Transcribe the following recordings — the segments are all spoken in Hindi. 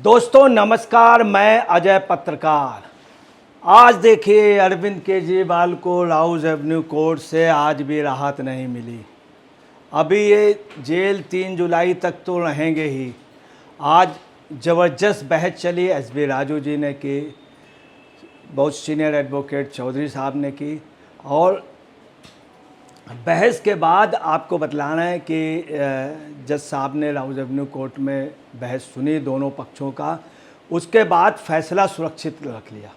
दोस्तों नमस्कार, मैं अजय पत्रकार। आज देखिए अरविंद केजरीवाल को राउज एवेन्यू कोर्ट से आज भी राहत नहीं मिली। अभी ये जेल 3 जुलाई तक तो रहेंगे ही। आज ज़बरदस्त बहस चली, एसबी राजू जी ने की, बहुत सीनियर एडवोकेट चौधरी साहब ने की, और बहस के बाद आपको बतलाना है कि जज साहब ने राउज एवेन्यू कोर्ट में बहस सुनी दोनों पक्षों का। उसके बाद फैसला सुरक्षित रख लिया।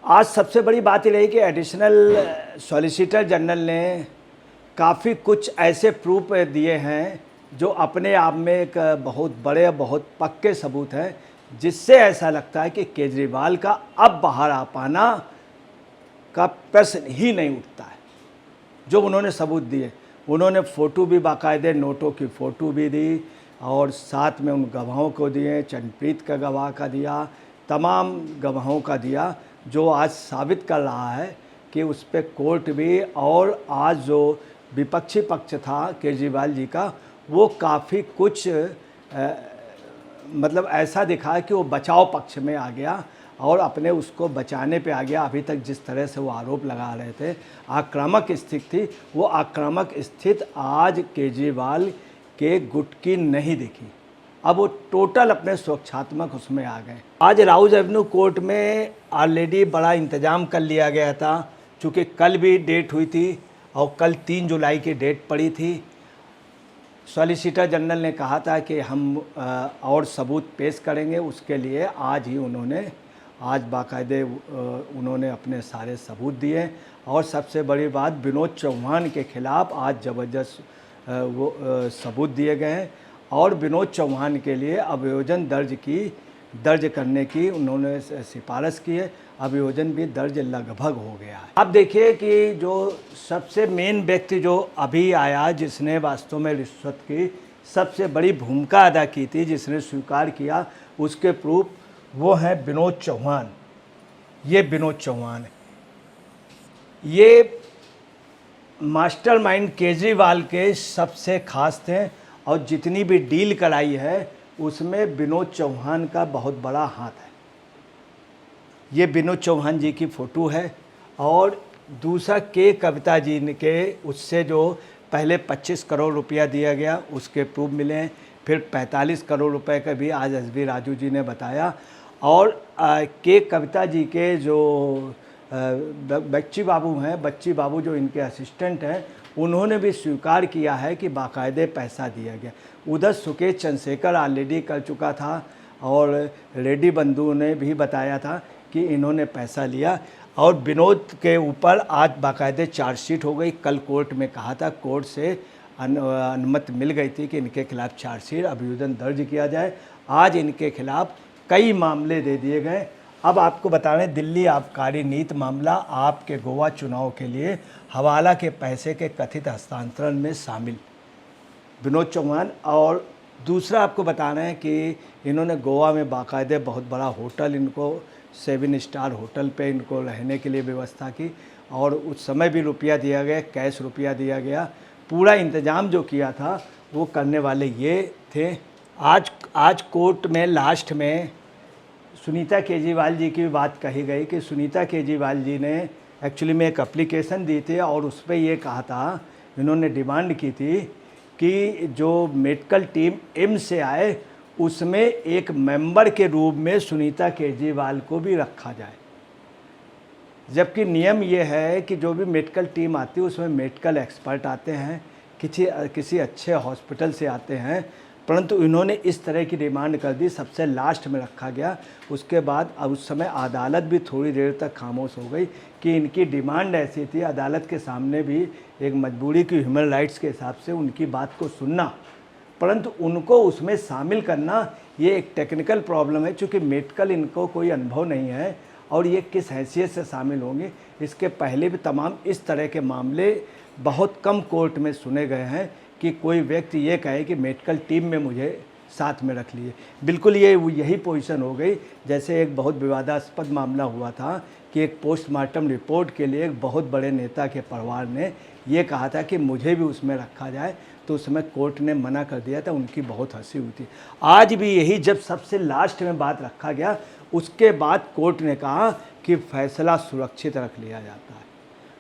आज सबसे बड़ी बात ये रही कि एडिशनल सॉलिसिटर जनरल ने काफ़ी कुछ ऐसे प्रूफ दिए हैं जो अपने आप में एक बहुत बड़े बहुत पक्के सबूत हैं, जिससे ऐसा लगता है कि केजरीवाल का अब बाहर आ पाना का प्रश्न ही नहीं उठता है। जो उन्होंने सबूत दिए, उन्होंने फ़ोटो भी बाकायदे नोटों की फ़ोटो भी दी और साथ में उन गवाहों को दिए, चंडप्रीत का गवाह का दिया, तमाम गवाहों का दिया, जो आज साबित कर रहा है कि उस पर कोर्ट भी, और आज जो विपक्षी पक्ष था केजरीवाल जी का, वो काफ़ी कुछ मतलब ऐसा दिखा कि वो बचाव पक्ष में आ गया और अपने उसको बचाने पे आ गया। अभी तक जिस तरह से वो आरोप लगा रहे थे, आक्रामक स्थिति थी, वो आक्रामक स्थिति आज केजरीवाल के गुट की नहीं दिखी। अब वो टोटल अपने सुरक्षात्मक उसमें आ गए। आज राउज एवेन्यू कोर्ट में ऑलरेडी बड़ा इंतजाम कर लिया गया था, चूँकि कल भी डेट हुई थी और कल 3 जुलाई की डेट पड़ी थी। सॉलिसिटर जनरल ने कहा था कि हम और सबूत पेश करेंगे, उसके लिए आज ही उन्होंने बाकायदे उन्होंने अपने सारे सबूत दिए। और सबसे बड़ी बात, विनोद चौहान के ख़िलाफ़ आज ज़बरदस्त वो सबूत दिए गए हैं और विनोद चौहान के लिए अभियोजन दर्ज करने की उन्होंने सिफारिश की है। अभियोजन भी दर्ज लगभग हो गया है। अब देखिए कि जो सबसे मेन व्यक्ति जो अभी आया, जिसने वास्तव में रिश्वत की सबसे बड़ी भूमिका अदा की थी, जिसने स्वीकार किया, उसके प्रूफ वो है विनोद चौहान। ये विनोद चौहान है, ये मास्टरमाइंड केजरीवाल के सबसे खास थे और जितनी भी डील कराई है उसमें विनोद चौहान का बहुत बड़ा हाथ है। ये विनोद चौहान जी की फ़ोटो है। और दूसरा के कविता जी के उससे जो पहले 25 करोड़ रुपया दिया गया, उसके प्रूफ मिले हैं। फिर 45 करोड़ रुपए का भी आज एसबी राजू जी ने बताया। और के कविता जी के जो बच्ची बाबू जो इनके असिस्टेंट हैं, उन्होंने भी स्वीकार किया है कि बाकायदे पैसा दिया गया। उधर सुकेश चंद्रशेखर ऑलरेडी कर चुका था और रेड्डी बंधु ने भी बताया था कि इन्होंने पैसा लिया। और विनोद के ऊपर आज बाकायदे चार्जशीट हो गई। कल कोर्ट में कहा था, कोर्ट से अनुमति मिल गई थी कि इनके खिलाफ़ चार्जशीट आवेदन दर्ज किया जाए। आज इनके खिलाफ़ कई मामले दे दिए गए। अब आपको बता रहे हैं, दिल्ली आबकारी नीति मामला आपके गोवा चुनाव के लिए हवाला के पैसे के कथित हस्तांतरण में शामिल विनोद चौहान। और दूसरा आपको बता रहे हैं कि इन्होंने गोवा में बाकायदे बहुत बड़ा होटल, इनको 7 स्टार होटल पे इनको रहने के लिए व्यवस्था की और उस समय भी रुपया दिया गया, कैश रुपया दिया गया। पूरा इंतज़ाम जो किया था वो करने वाले ये थे। आज कोर्ट में लास्ट में सुनीता केजरीवाल जी की बात कही गई कि सुनीता केजरीवाल जी ने एक्चुअली में एक एप्लीकेशन दी थी और उस पर ये कहा था, इन्होंने डिमांड की थी कि जो मेडिकल टीम एम्स से आए उसमें एक मेंबर के रूप में सुनीता केजरीवाल को भी रखा जाए। जबकि नियम ये है कि जो भी मेडिकल टीम आती है उसमें मेडिकल एक्सपर्ट आते हैं, किसी अच्छे हॉस्पिटल से आते हैं, परंतु इन्होंने इस तरह की डिमांड कर दी, सबसे लास्ट में रखा गया। उसके बाद अब उस समय अदालत भी थोड़ी देर तक खामोश हो गई कि इनकी डिमांड ऐसी थी। अदालत के सामने भी एक मजबूरी की, ह्यूमन राइट्स के हिसाब से उनकी बात को सुनना, परंतु उनको उसमें शामिल करना ये एक टेक्निकल प्रॉब्लम है, चूँकि मेडिकल इनको कोई अनुभव नहीं है और ये किस हैसियत से शामिल होंगे। इसके पहले भी तमाम इस तरह के मामले बहुत कम कोर्ट में सुने गए हैं कि कोई व्यक्ति ये कहे कि मेडिकल टीम में मुझे साथ में रख लिए। बिल्कुल यही पोजीशन हो गई। जैसे एक बहुत विवादास्पद मामला हुआ था कि एक पोस्टमार्टम रिपोर्ट के लिए एक बहुत बड़े नेता के परिवार ने ये कहा था कि मुझे भी उसमें रखा जाए, तो उस समय कोर्ट ने मना कर दिया था, उनकी बहुत हंसी हुई थी। आज भी यही जब सबसे लास्ट में बात रखा गया, उसके बाद कोर्ट ने कहा कि फैसला सुरक्षित रख लिया जाता है,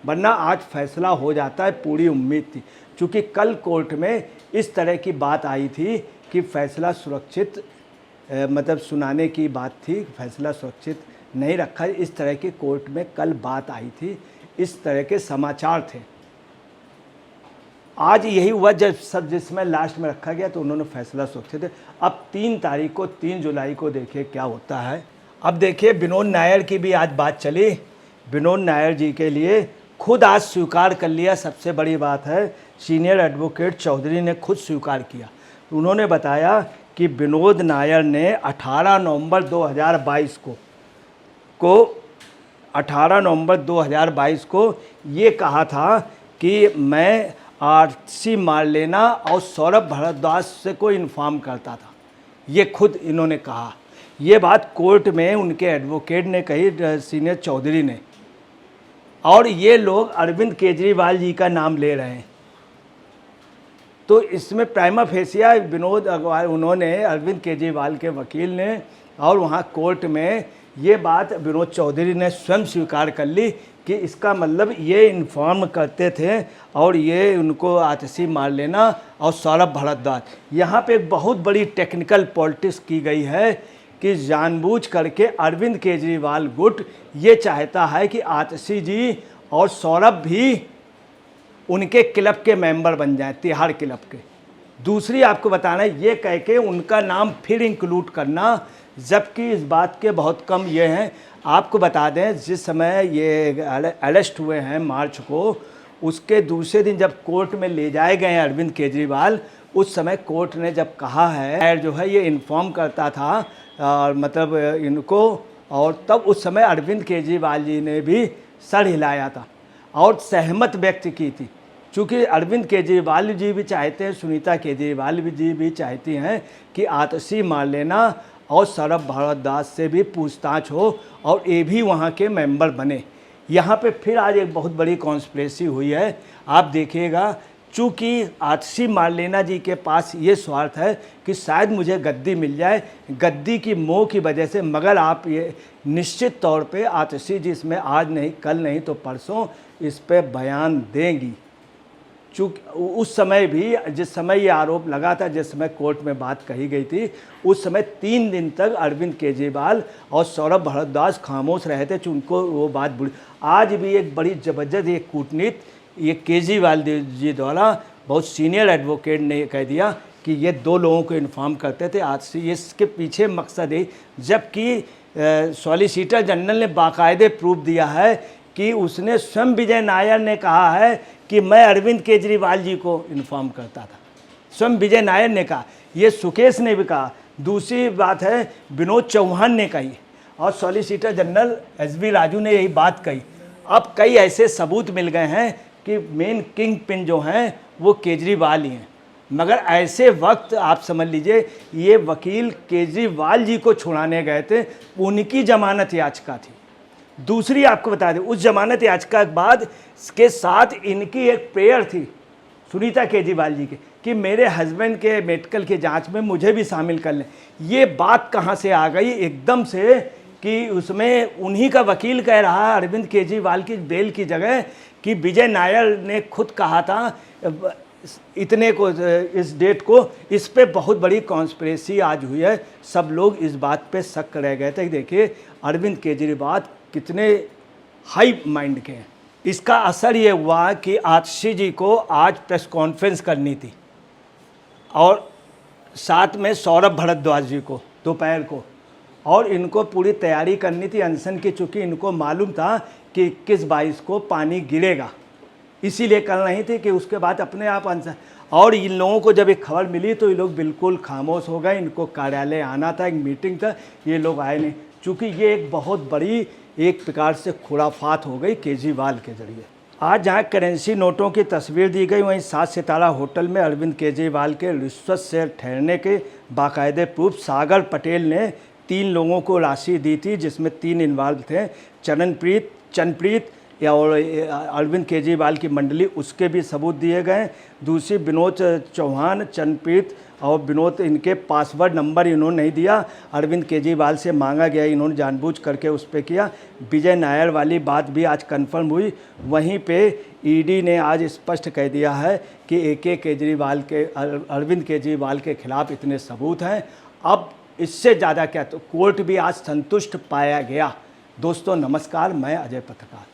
वरना आज फैसला हो जाता है, पूरी उम्मीद थी। चूँकि कल कोर्ट में इस तरह की बात आई थी कि फैसला सुरक्षित मतलब सुनाने की बात थी, फैसला सुरक्षित नहीं रखा, इस तरह की कोर्ट में कल बात आई थी, इस तरह के समाचार थे। आज यही हुआ, जब सब जिसमें लास्ट में रखा गया तो उन्होंने फैसला सुरक्षित। अब 3 तारीख को 3 जुलाई को देखिए क्या होता है। अब देखिए विनोद नायर की भी आज बात चली। विनोद नायर जी के लिए खुद आज स्वीकार कर लिया, सबसे बड़ी बात है, सीनियर एडवोकेट चौधरी ने खुद स्वीकार किया। उन्होंने बताया कि विनोद नायर ने 18 नवंबर 2022 को 18 नवंबर 2022 को ये कहा था कि मैं आरसी मार्लेना और सौरभ भारद्वाज से को इन्फॉर्म करता था। ये खुद इन्होंने कहा। ये बात कोर्ट में उनके एडवोकेट ने कही, सीनियर चौधरी ने। और ये लोग अरविंद केजरीवाल जी का नाम ले रहे हैं। तो इसमें प्राइमा फेसिया विनोद अग्रवाल, उन्होंने अरविंद केजरीवाल के वकील ने और वहाँ कोर्ट में ये बात विनोद चौधरी ने स्वयं स्वीकार कर ली कि इसका मतलब ये इन्फॉर्म करते थे और ये उनको आतिशी मार्लेना और सौरभ भारद्वाज। यहाँ पे एक बहुत बड़ी टेक्निकल पॉलिटिक्स की गई है कि जानबूझ करके अरविंद केजरीवाल गुट ये चाहता है कि आतिशी जी और सौरभ भी उनके क्लब के मेंबर बन जाएं, तिहाड़ क्लब के। दूसरी आपको बताना है, ये कह के उनका नाम फिर इंक्लूड करना, जबकि इस बात के बहुत कम ये हैं। आपको बता दें, जिस समय ये अरेस्ट हुए हैं मार्च को, उसके दूसरे दिन जब कोर्ट में ले जाए गए अरविंद केजरीवाल, उस समय कोर्ट ने जब कहा है जो है ये इन्फॉर्म करता था मतलब इनको, और तब उस समय अरविंद केजरीवाल जी ने भी सर हिलाया था और सहमत व्यक्त की थी। चूँकि अरविंद केजरीवाल जी भी चाहते हैं, सुनीता केजरीवाल जी भी चाहती हैं कि आतिशी मार्लेना और सौरभ भारद्वाज से भी पूछताछ हो और ये भी वहाँ के मेंबर बने। यहाँ पे फिर आज एक बहुत बड़ी कॉन्स्पिरेसी हुई है, आप देखिएगा। चूँकि आतिशी मार्लेना जी के पास ये स्वार्थ है कि शायद मुझे गद्दी मिल जाए, गद्दी की मोह की वजह से, मगर आप ये निश्चित तौर पे आतिशी जी इसमें आज नहीं, कल नहीं तो परसों इस पे बयान देंगी। चूँकि उस समय भी, जिस समय ये आरोप लगा था, जिस समय कोर्ट में बात कही गई थी, उस समय 3 दिन तक अरविंद केजरीवाल और सौरभ भारद्वाज खामोश रहे थे, उनको वो बात बुरी। आज भी एक बड़ी ज़बरदस्त एक कूटनीति ये केजरीवाल जी द्वारा बहुत सीनियर एडवोकेट ने कह दिया कि ये 2 लोगों को इन्फॉर्म करते थे। आज से इसके पीछे मकसद है, जबकि सॉलिसिटर जनरल ने बाकायदे प्रूफ दिया है कि उसने स्वयं विजय नायर ने कहा है कि मैं अरविंद केजरीवाल जी को इन्फॉर्म करता था। स्वयं विजय नायर ने कहा, ये सुकेश ने भी कहा। दूसरी बात है विनोद चौहान ने कही और सॉलिसिटर जनरल एसबी राजू ने यही बात कही। अब कई ऐसे सबूत मिल गए हैं कि मेन किंग पिन जो हैं वो केजरीवाल ही हैं, मगर ऐसे वक्त आप समझ लीजिए ये वकील केजरीवाल जी को छुड़ाने गए थे, उनकी जमानत याचिका थी। दूसरी आपको बता दें, उस जमानत याचिका के बाद के साथ इनकी एक प्रेयर थी सुनीता केजरीवाल जी के कि मेरे हस्बैंड के मेडिकल की जांच में मुझे भी शामिल कर लें। ये बात कहाँ से आ गई एकदम से कि उसमें उन्हीं का वकील कह रहा है अरविंद केजरीवाल की बेल की जगह कि विजय नायर ने खुद कहा था इतने को, इस डेट को। इस पे बहुत बड़ी कॉन्स्पिरेसी आज हुई है। सब लोग इस बात पे शक रह गए थे। देखिए अरविंद केजरीवाल कितने हाई माइंड के हैं। इसका असर ये हुआ कि आतिशी जी को आज प्रेस कॉन्फ्रेंस करनी थी और साथ में सौरभ भारद्वाज जी को दोपहर को, और इनको पूरी तैयारी करनी थी अनशन की, चूँकि इनको मालूम था कि 21-22 को पानी गिरेगा, इसीलिए कर रही थी कि उसके बाद अपने आप अनशन। और इन लोगों को जब एक खबर मिली तो ये लोग बिल्कुल खामोश हो गए। इनको कार्यालय आना था, एक मीटिंग था, ये लोग आए नहीं, चूँकि ये एक बहुत बड़ी एक प्रकार से खुराफात हो गई केजरीवाल के जरिए। आज जहाँ करेंसी नोटों की तस्वीर दी गई, वहीं 7 सितारा होटल में अरविंद केजरीवाल के रिश्वत से ठहरने के बाकायदे प्रूफ। सागर पटेल ने 3 लोगों को राशि दी थी, जिसमें 3 इन्वॉल्व थे, चरणप्रीत, चनप्रीत या और अरविंद केजरीवाल की मंडली, उसके भी सबूत दिए गए। दूसरी, विनोद चौहान, चरणप्रीत और विनोद, इनके पासवर्ड नंबर इन्होंने नहीं दिया, अरविंद केजरीवाल से मांगा गया, इन्होंने जानबूझ करके उस पर किया। विजय नायर वाली बात भी आज कंफर्म हुई। वहीं पे ईडी ने आज स्पष्ट कह दिया है कि AK केजरीवाल के, अरविंद केजरीवाल के खिलाफ इतने सबूत हैं, अब इससे ज़्यादा क्या। तो कोर्ट भी आज संतुष्ट पाया गया। दोस्तों नमस्कार, मैं अजय पत्रकार।